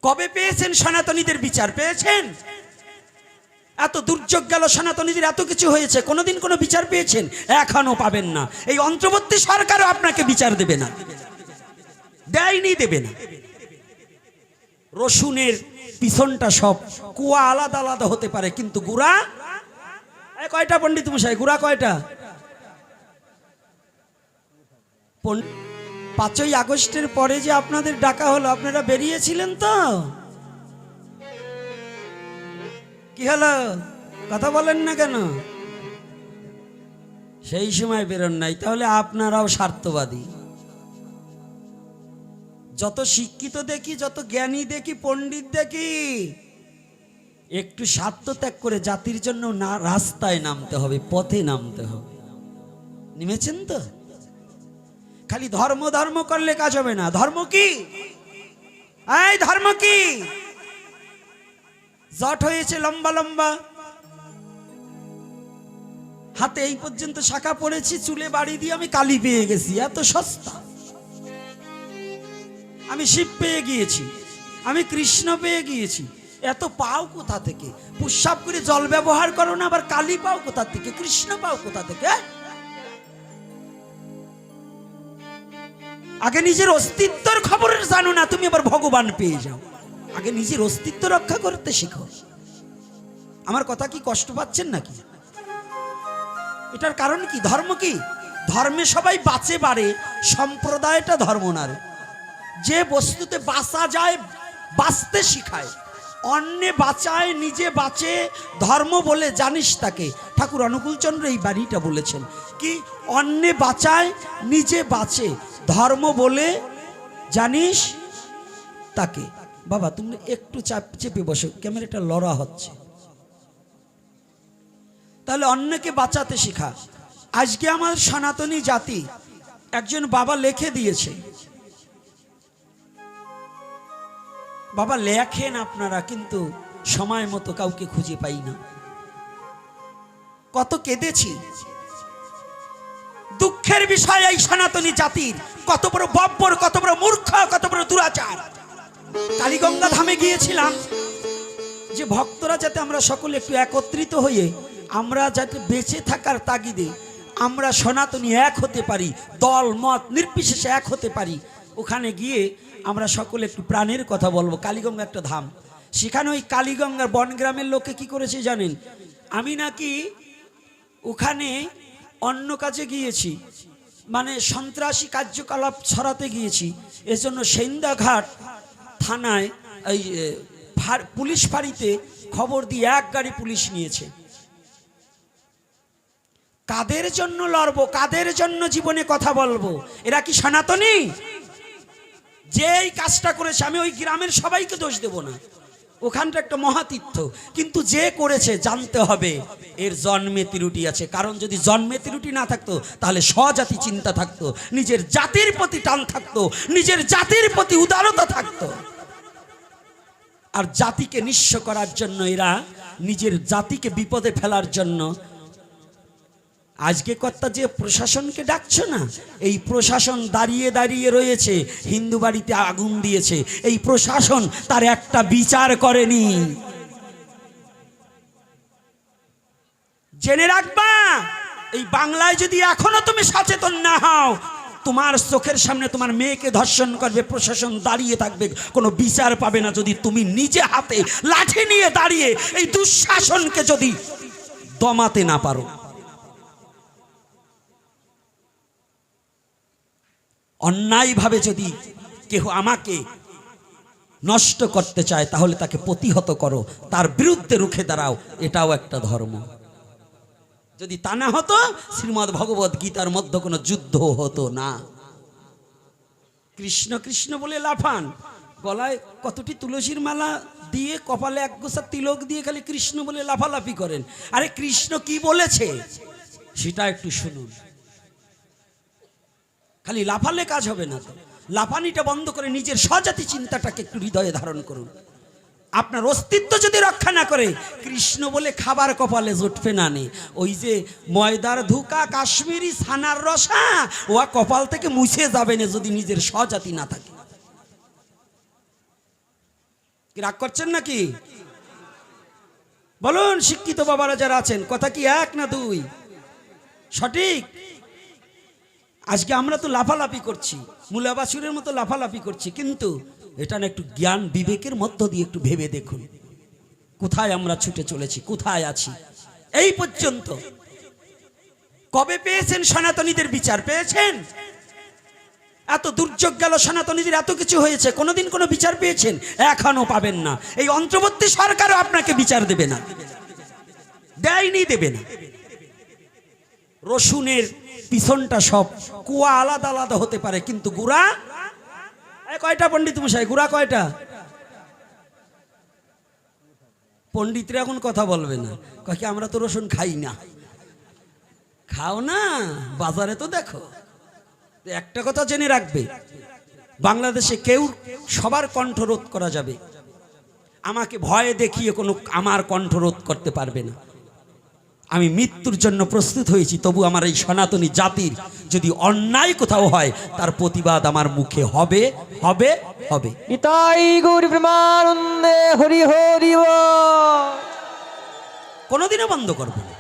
কবে পেয়েছেন সনাতনীদের বিচার পেয়েছেন? এত দুর্যোগ গেল, সনাতনীদের এত কিছু হয়েছে, কোনোদিন কোনো বিচার পেয়েছেন? এখনো পাবেন না। এই অন্তর্বর্তী সরকারও আপনাকে বিচার দেবে না, দেয়নি, দেবে না। রসুনের পিছনটা সব কুয়া আলাদা আলাদা হতে পারে, কিন্তু গুড়া কয়টা পণ্ডিত মশাই? গুড়া কয়টা? 5ই আগস্টের পরে যে আপনাদের ডাকা হলো, আপনারা বেরিয়েছিলেন তো? কি হলো, কথা বলেন না কেন? সেই সময় বেরোন নাই, তাহলে আপনারাও স্বার্থবাদী। যত শিক্ষিত দেখি, যত জ্ঞানী দেখি, পণ্ডিত দেখি, একটু স্বার্থ ত্যাগ করে জাতির জন্য না রাস্তায় নামতে হবে, পথে নামতে হবে। নেমেছেন তো? খালি ধর্ম ধর্ম করলে কাজ হবে না। ধর্ম কি? এই ধর্ম কি? জট হয়েছে লম্বা লম্বা, হাতে এই পর্যন্ত শাখা পড়েছি, চুলে বাড়ি দিয়ে আমি কালী পেয়ে গেছি, এত সস্তা। আমি শিব পেয়ে গিয়েছি, আমি কৃষ্ণ পেয়ে গিয়েছি, এত পাও কোথা থেকে? পুষ্পাপ করে জল ব্যবহার করো না, আবার কালী পাও কোথা থেকে, কৃষ্ণ পাও কোথা থেকে? আগে নিজের অস্তিত্বের খবর জানো না, তুমি আবার ভগবান পেয়ে যাও। আগে নিজের অস্তিত্ব রক্ষা করতে শিখো। আমার কথা কি কষ্ট পাচ্ছেন নাকি? এটার কারণ কি? ধর্ম কি? ধর্মে সবাই বাঁচে বাড়ে, সম্প্রদায়টা ধর্ম না রে। যে বস্তুতে বাঁচা যায় বাঁচতে শিখায়, অন্যে বাঁচায় নিজে বাঁচে, ধর্ম বলে জানিস তাকে। ঠাকুর অনুকূলচন্দ্র এই বাণীটা বলেছেন কি, অন্যে বাঁচায় নিজে বাঁচে, ধর্ম বলে জানিস তাকে। বাবা তুমি একটু চাপ চেপে বসো, ক্যামেরাটা লড়া হচ্ছে। তাহলে অন্যকে বাঁচাতে শেখা। আজকে আমার সনাতনী জাতি, একজন বাবা লিখে দিয়েছে, বাবা লেখেন আপনারা, কিন্তু সময় মতো কাউকে খুঁজে পাই না। কত কেঁদেছি। দুঃখের বিষয় এই সনাতনী জাতির, কত বড় বব্বর, কত বড় মূর্খ, কত বড় দুরাচার। কালীগঙ্গা ধামে গিয়েছিলাম যে ভক্তরা যাতে আমরা সকলে একটু একত্রিত হয়ে, আমরা যাতে বেঁচে থাকার তাগিদে আমরা সনাতনী এক হতে পারি, দল মত নির্বিশেষে এক হতে পারি। ওখানে গিয়ে আমরা সকলে একটু প্রাণের কথা বলবো। কালীগঙ্গা একটা ধাম, সেখানে ওই কালীগঙ্গার বনগ্রামের লোকে কি করেছে জানেন? আমি নাকি ওখানে অন্য কাজে গিয়েছি, মানে সন্ত্রাসী কার্যকলাপ ছড়াতে গিয়েছি, এজন্য সেন্দাঘাট থানায় এই পুলিশ ফাঁড়িতে খবর দিয়ে 1 গাড়ি পুলিশ নিয়েছে। কাদের জন্য লড়বো, কাদের জন্য জীবনে কথা বলবো? এরা কি সনাতনী? যে এই কাজটা করেছে, আমি ওই গ্রামের সবাইকে দোষ দেব না, ওখানটা একটা মহাতীর্থ, কিন্তু যে করেছে জানতে হবে এর জন্মে ত্রুটি আছে। কারণ যদি জন্মে ত্রুটি না থাকতো তাহলে স্বজাতি চিন্তা থাকতো, নিজের জাতির প্রতি টান থাকতো, নিজের জাতির প্রতি উদারতা থাকতো। আর জাতিকে নিঃস্ব করার জন্য, এরা নিজের জাতিকে বিপদে ফেলার জন্য। আজকে কর্তা যে প্রশাসনকে ডাকছো না, এই প্রশাসন দাঁড়িয়ে দাঁড়িয়ে রয়েছে, হিন্দু বাড়িতে আগুন দিয়েছে, এই প্রশাসন তার একটা বিচার করেনি। জেনে রাখবা, এই বাংলায় যদি এখনো তুমি সচেতন না হও, তোমার চোখের সামনে তোমার মেয়েকে ধর্ষণ করবে, প্রশাসন দাঁড়িয়ে থাকবে, কোনো বিচার পাবে না যদি তুমি নিজে হাতে লাঠি নিয়ে দাঁড়িয়ে এই দুঃশাসনকে যদি দমাতে না পারো। অন্যায়ভাবে যদি কেউ আমাকে নষ্ট করতে চায়, তাহলে তাকে প্রতিহত করো, তার বিরুদ্ধে রুখে দাঁড়াও, এটাও একটা ধর্ম। যদি তা না হতো, শ্রীমদ্ ভগবত গীতার মধ্যে কোনো যুদ্ধ হতো না। কৃষ্ণ কৃষ্ণ বলে লাফান, গলায় কতটি তুলসীর মালা দিয়ে, কপালে 1 গোছা তিলক দিয়ে খালি কৃষ্ণ বলে লাফালাফি করেন। আরে কৃষ্ণ কি বলেছে সেটা একটু শুনুন। খালি লাফালে কাজ হবে না তো, লাফানিটা বন্ধ করে নিজের স্বজাতি চিন্তাটাকে একটু হৃদয়ে ধারণ করুন। আপনার অস্তিত্ব যদি রক্ষা না করে, কৃষ্ণ বলে খাবার কপালে জুটবে না নে। ওই যে ময়দার ধুকা, কাশ্মীরি ছানার রসা, ও কপাল থেকে মুছে যাবে না যদি নিজের স্বজাতি না থাকে। কি রাগ করছেন নাকি? বলুন শিক্ষিত বাবারা যারা আছেন, কথা কি এক না দুই? সঠিক। আজকে আমরা তো লাফালাফি করছি, মুলাবাসুরের মতো লাফালাফি করছি, কিন্তু এটা না একটু জ্ঞান বিবেকের মধ্য দিয়ে একটু ভেবে দেখুন কোথায় আমরা ছুটে চলেছি, কোথায় আছি। এই পর্যন্ত কবে পেয়েছেন সনাতনীদের বিচার? পেয়েছেন? এত দুর্যোগ গেল, সনাতনীদের এত কিছু হয়েছে, কোনোদিন কোনো বিচার পেয়েছেন? এখনো পাবেন না। এই অন্তর্বর্তী সরকারও আপনাকে বিচার দেবে না, দেয়নি, দেবে না। রসুনের পিছনটা সব কুয়া আলাদা আলাদা হতে পারে, কিন্তু গুড়া কয়টা? পণ্ডিত মশাই, গুড়া কয়টা? পণ্ডিতরা এখন কথা বলবে না, কয় কি আমরা তো রসুন খাই না। খাও না, বাজারে তো দেখো। একটা কথা জেনে রাখবে, বাংলাদেশে কেউ সবার কণ্ঠরোধ করা যাবে, আমাকে ভয়ে দেখিয়ে কোনো আমার কণ্ঠরোধ করতে পারবে না। আমি মৃত্যুর জন্য প্রস্তুত হয়েছি, তবু আমার এই সনাতনী জাতির যদি অন্যায় কোথাও হয় তার প্রতিবাদ আমার মুখে হবে, হবে, হবে। নিতাই গৌর প্রেমানন্দে হরি হরি বল। কোনোদিনও বন্ধ করব না।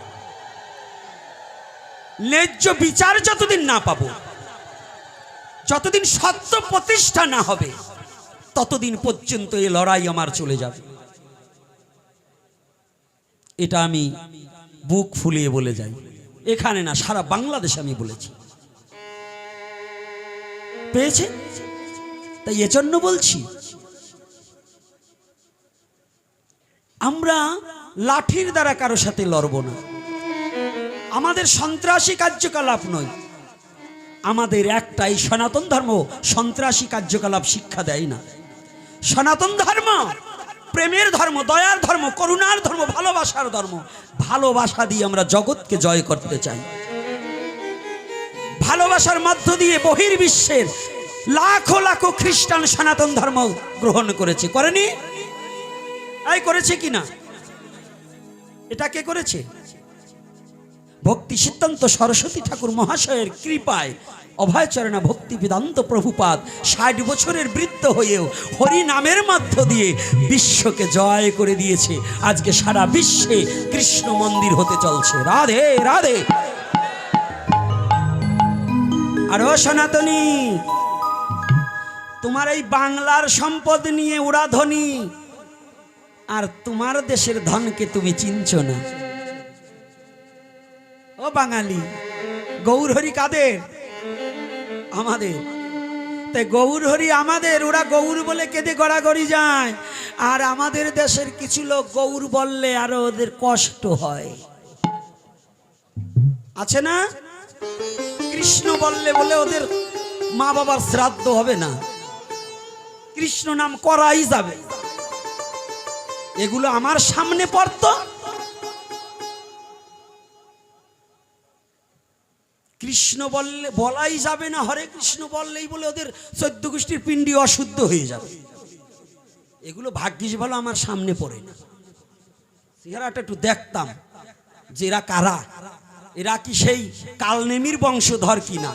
ন্যায্য বিচার যতদিন না পাবো, যতদিন সত্য প্রতিষ্ঠা না হবে, ততদিন পর্যন্ত এই লড়াই আমার চলে যাবে। এটা আমি বুক ফুলিয়ে বলে যাই, এখানে না সারা বাংলাদেশে আমি বলেছি। পেয়েছে? তাই এজন্য বলছি, আমরা লাঠির দ্বারা কারো সাথে লড়ব না। আমাদের সন্ত্রাসী কার্যকলাপ নয়, আমাদের একটাই সনাতন ধর্ম সন্ত্রাসী কার্যকলাপ শিক্ষা দেয় না। সনাতন ধর্ম প্রেমের ধর্ম, দয়ার ধর্ম, করুণার ধর্ম, ভালোবাসার ধর্ম। ভালোবাসা দিয়ে আমরা জগৎকে জয় করতে চাই। ভালোবাসার মধ্য দিয়ে বহির্বিশ্বের লাখো লাখো খ্রিস্টান সনাতন ধর্ম গ্রহণ করেছে, করেনি? এই করেছে কিনা? এটা কে করেছে? ভক্তি সিদ্ধান্ত সরস্বতী ঠাকুর মহাশয়ের কৃপায় অভয়চরণা ভক্তি বেদান্ত প্রভুপাদ ৬০ বছরের বৃদ্ধ হয়েও হরি নামের মধ্য দিয়ে বিশ্বকে জয় করে দিয়েছে। আজকে সারা বিশ্বে কৃষ্ণ মন্দির হতে চলছে। রাধে রাধে। আরো সনাতনী, তোমার এই বাংলার সম্পদ নিয়ে উড়াধনী, আর তোমার দেশের ধনকে তুমি চিনছো না। ও বাঙালি, গৌরহরি কাদের? আমাদের। তাই গৌরহরি আমাদের, ওরা গৌর বলে কেঁদে গড়াগড়ি যায়। আর আমাদের দেশের কিছু লোক গৌর বললে আরো ওদের কষ্ট হয়, আছে না? কৃষ্ণ বললে বলে ওদের মা বাবার শ্রাদ্ধ হবে না, কৃষ্ণ নাম করাই যাবে। এগুলো আমার সামনে পড়তো, কৃষ্ণ বললে বলাই যাবে না, হরে কৃষ্ণ বললেই বলে ওদের 14 গোষ্ঠীর পিণ্ডি অশুদ্ধ হয়ে যাবে। এগুলো ভাগ্যিস ভালো আমার সামনে পড়ে না। চেহারাটা একটু দেখতাম যে এরা কারা, এরা কি সেই কালনেমির বংশধর কিনা।